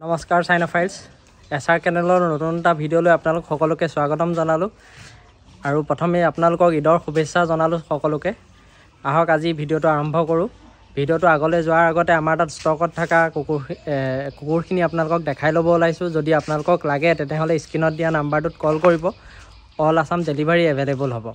নমস্কাৰ China files এছআৰ চেনেলৰ নতুন এটা ভিডিঅ'লৈ আপোনালোক সকলোকে স্বাগতম জনালোঁ আৰু প্ৰথমে আপোনালোকক ঈদৰ শুভেচ্ছা জনালোঁ সকলোকে। আহক আজি ভিডিঅ'টো আৰম্ভ কৰোঁ। ভিডিঅ'টো আগলৈ যোৱাৰ আগতে আমাৰ তাত ষ্টকত থকা কুকুৰখিনি আপোনালোকক দেখাই ল'ব ওলাইছোঁ। যদি আপোনালোকক লাগে তেতিয়াহ'লে স্ক্ৰীনত দিয়া নাম্বাৰটোত কল কৰিব। অল আছাম ডেলিভাৰী এভেইলেবল হ'ব।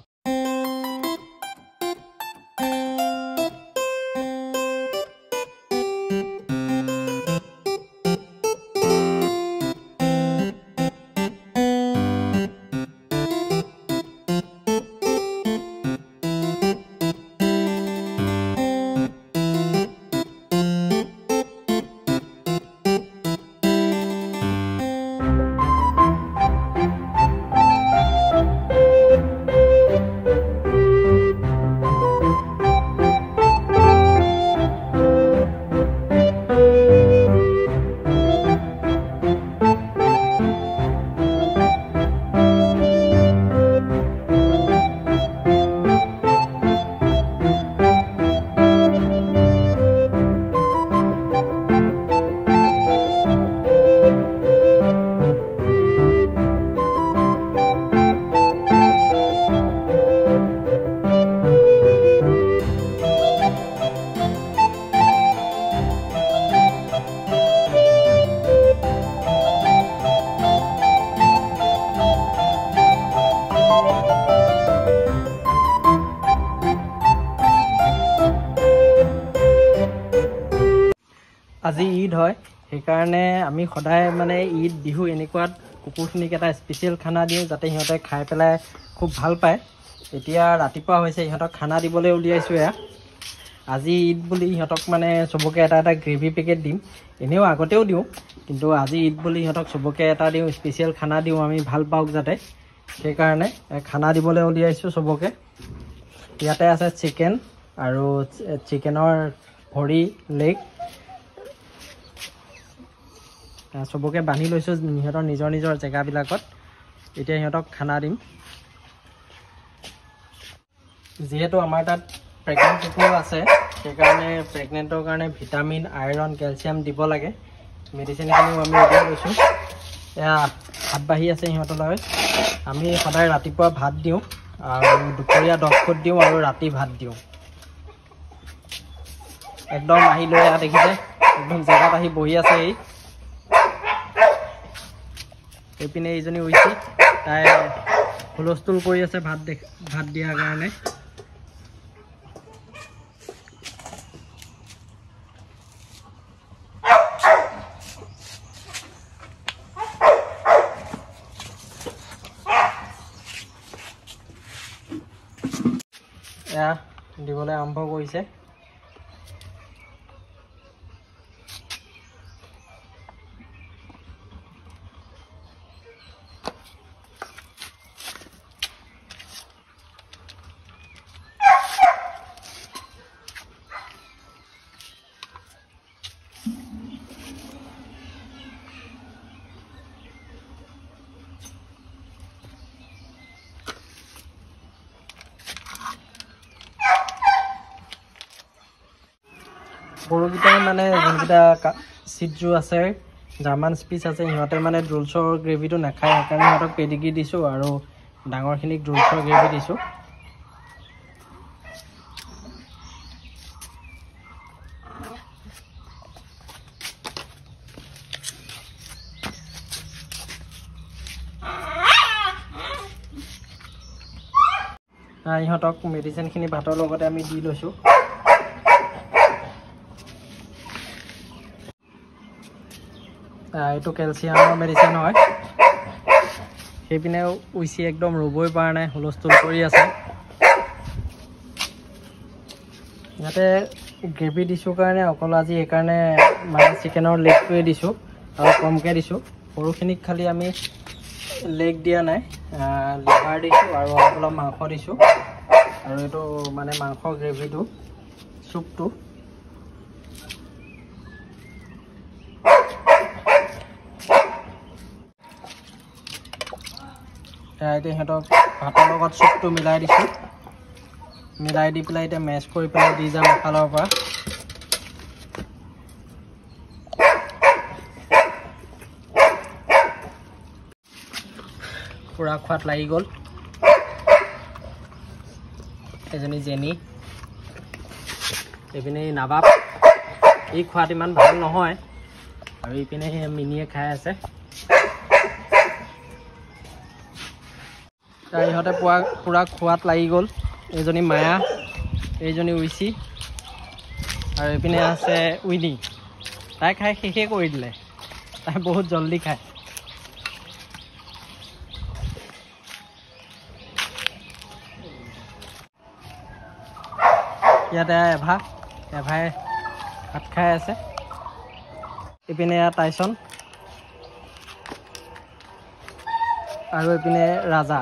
আজি ঈদ হয়, সেইকাৰণে আমি সদায় মানে ঈদ বিহু এনেকুৱাত কুকুৰখিনিক এটা স্পেচিয়েল খানা দিওঁ যাতে সিহঁতে খাই পেলাই খুব ভাল পায়। এতিয়া ৰাতিপুৱা হৈছে, ইহঁতক খানা দিবলৈ উলিয়াইছোঁ। এয়া আজি ঈদ বুলি ইহঁতক মানে চবকে এটা এটা গ্ৰেভি পেকেট দিম। এনেও আগতেও দিওঁ, কিন্তু আজি ঈদ বুলি ইহঁতক চবকে এটা দিওঁ, স্পেচিয়েল খানা দিওঁ, আমি ভাল পাওক যাতে। সেইকাৰণে খানা দিবলৈ উলিয়াইছোঁ চবকে। ইয়াতে আছে চিকেন আৰু চিকেনৰ ভৰি লেগ চবকে বান্ধি লৈছোঁ সিহঁতৰ নিজৰ নিজৰ জেগাবিলাকত। এতিয়া সিহঁতক খানা দিম। যিহেতু আমাৰ তাত প্ৰেগনেণ্ট কুকুৰ আছে, সেইকাৰণে প্ৰেগনেণ্টৰ কাৰণে ভিটামিন, আইৰণ, কেলছিয়াম দিব লাগে। মেডিচিনখিনিও আমি উলিয়াই লৈছোঁ। এয়া ভাত বাঢ়ি আছে সিহঁতলৈ। আমি সদায় ৰাতিপুৱা ভাত দিওঁ আৰু দুপৰীয়া ডগ ফুড দিওঁ আৰু ৰাতি ভাত দিওঁ। একদম আহি লৈ এয়া দেখিছে, একদম জেগাত আহি বহি আছে। এইপিনে এইজনী উইচি, তাই হুলস্থুল কৰি আছে ভাত দিয়াৰ কাৰণে। এয়া দিবলৈ আৰম্ভ কৰিছে। গৰুকেইটাই মানে যোনকেইটা চিটজু আছে, জাৰ্মান স্পিচ আছে, সিহঁতে মানে ড্ৰুলছৰ গ্ৰেভিটো নাখায়। সেইকাৰণে সিহঁতক পেডিগ্ৰী দিছোঁ আৰু ডাঙৰখিনিক ড্ৰুলছৰ গ্ৰেভি দিছোঁ। ইহঁতক মেডিচিনখিনি ভাতৰ লগতে আমি দি লৈছোঁ। এইটো কেলছিয়ামৰ মেডিচিন হয়। সেইপিনে উইচি একদম ৰ'বই পৰা নাই, হুলস্থুল কৰি আছে। ইয়াতে গ্ৰেভি দিছোঁ কাৰণে অকল আজি সেইকাৰণে মানে চিকেনৰ লেগটোৱে দিছোঁ আৰু কমকৈ দিছোঁ। সৰুখিনিক খালি আমি লেগ দিয়া নাই, লিভাৰ দিছোঁ আৰু অলপ মাংস দিছোঁ। আৰু এইটো মানে মাংস গ্ৰেভিটো, চুপটো। এতিয়া সিহঁতক ভাতৰ লগত চুপটো মিলাই দিছোঁ। মিলাই দি পেলাই এতিয়া মেছ কৰি পেলাই দি যাম এফালৰ পৰা। পুৰা খোৱাত লাগি গ'ল এজনী জেনি এইপিনে নাবাব এই খোৱাত ইমান ভাল নহয় আৰু এইপিনে মিনিয়ে খাই আছে তাৰ ইহঁতে পুৰা খোৱাত লাগি গ'ল এইজনী মায়া এইজনী উইচি আৰু এইপিনে আছে উইনি তাই খাই শেষে কৰি দিলে তাই বহুত জলদি খায় ইয়াতে এভাই ভাত খাই আছে এইপিনে এয়া টাইচন আৰু এইপিনে ৰাজা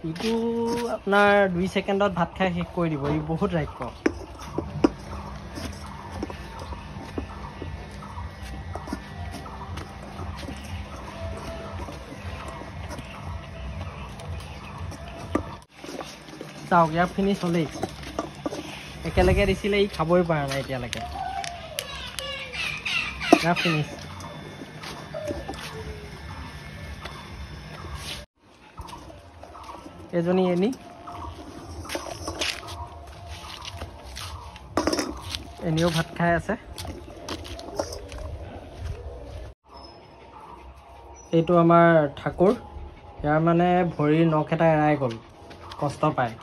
ইটো আপোনাৰ 2 ছেকেণ্ডত ভাত খাই শেষ কৰি দিব ই বহুত ৰাক্য চাওক ইয়াৰ ফিনিছ হ'লেই একেলগে দিছিলে ই খাবই পৰা নাই এতিয়ালৈকে ইয়াৰ ফিনিছ এজনী এনিও ভাত খাই আছে এইটো আমাৰ ঠাকুৰ ইয়াৰ মানে ভৰিৰ নখ এটা এৰাই গ'ল কষ্ট পায়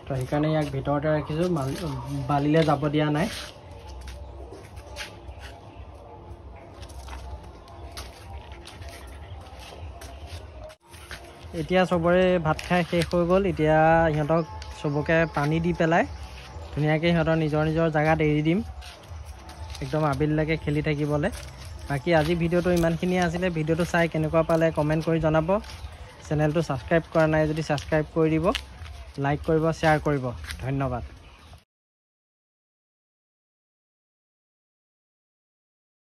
তো সেইকাৰণে ইয়াক ভিতৰতে ৰাখিছোঁ বালিলে যাব দিয়া নাই এতিয়া চবৰে ভাত খাই শেষ হৈ গ'ল এতিয়া ইহঁতক চবকে পানী দি পেলাই ধুনীয়াকৈ সিহঁতৰ নিজৰ জেগাত এৰি দিম একদম আবেলিলৈকে খেলি থাকিবলৈ বাকী আজি ভিডিঅ'টো ইমানখিনিয়ে আছিলে ভিডিঅ'টো চাই কেনেকুৱা পালে কমেণ্ট কৰি জনাব চেনেলটো ছাবস্ক্ৰাইব কৰা নাই যদি ছাবস্ক্ৰাইব কৰি দিব লাইক কৰিব শ্বেয়াৰ কৰিব ধন্যবাদ